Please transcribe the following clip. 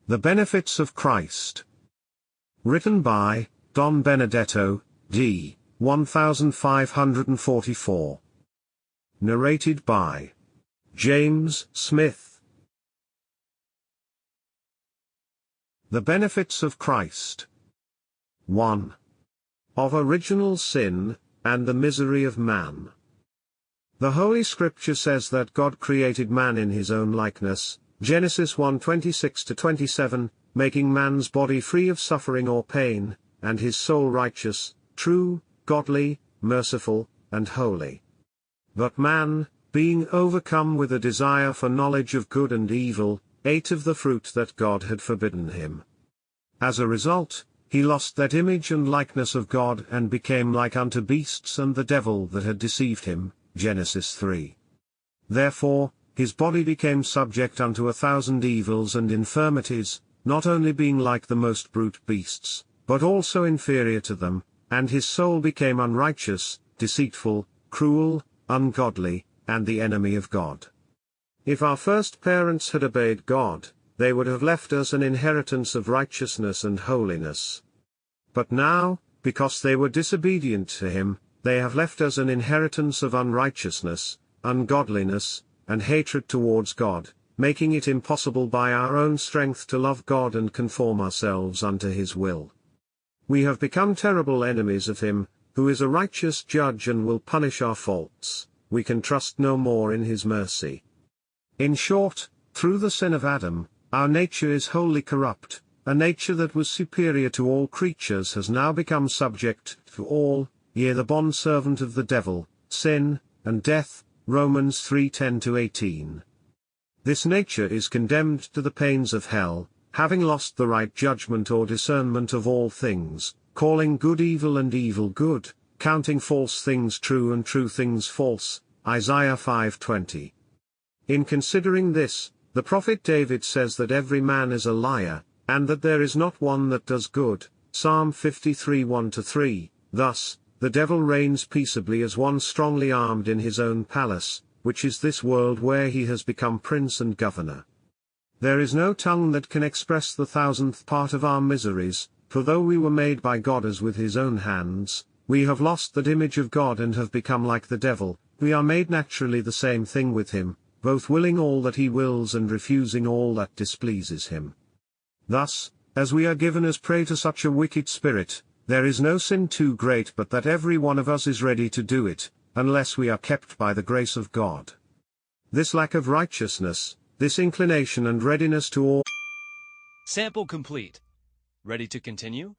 The Benefits of Christ. Written by Don Benedetto, d. 1544. Narrated by James Smith. The Benefits of Christ. 1. Of original sin, and the misery of man. The Holy Scripture says that God created man in his own likeness, Genesis 1:26-27, making man's body free of suffering or pain, and his soul righteous, true, godly, merciful, and holy. But man, being overcome with a desire for knowledge of good and evil, ate of the fruit that God had forbidden him. As a result, he lost that image and likeness of God and became like unto beasts and the devil that had deceived him, Genesis 3. Therefore, his body became subject unto 1,000 evils and infirmities, not only being like the most brute beasts, but also inferior to them, and his soul became unrighteous, deceitful, cruel, ungodly, and the enemy of God. If our first parents had obeyed God, they would have left us an inheritance of righteousness and holiness. But now, because they were disobedient to him, they have left us an inheritance of unrighteousness, ungodliness, and hatred towards God, making it impossible by our own strength to love God and conform ourselves unto his will. We have become terrible enemies of him, who is a righteous judge and will punish our faults. We can trust no more in his mercy. In short, through the sin of Adam, our nature is wholly corrupt. A nature that was superior to all creatures has now become subject to all, yea, the bondservant of the devil, sin, and death, Romans 3:10-18. This nature is condemned to the pains of hell, having lost the right judgment or discernment of all things, calling good evil and evil good, counting false things true and true things false, Isaiah 5:20. In considering this, the prophet David says that every man is a liar, and that there is not one that does good, Psalm 53:1-3, thus, the devil reigns peaceably as one strongly armed in his own palace, which is this world where he has become prince and governor. There is no tongue that can express the 1,000th part of our miseries, for though we were made by God as with his own hands, we have lost that image of God and have become like the devil. We are made naturally the same thing with him, both willing all that he wills and refusing all that displeases him. Thus, as we are given as prey to such a wicked spirit, there is no sin too great but that every one of us is ready to do it, unless we are kept by the grace of God. This lack of righteousness, this inclination and readiness to all. Sample complete. Ready to continue?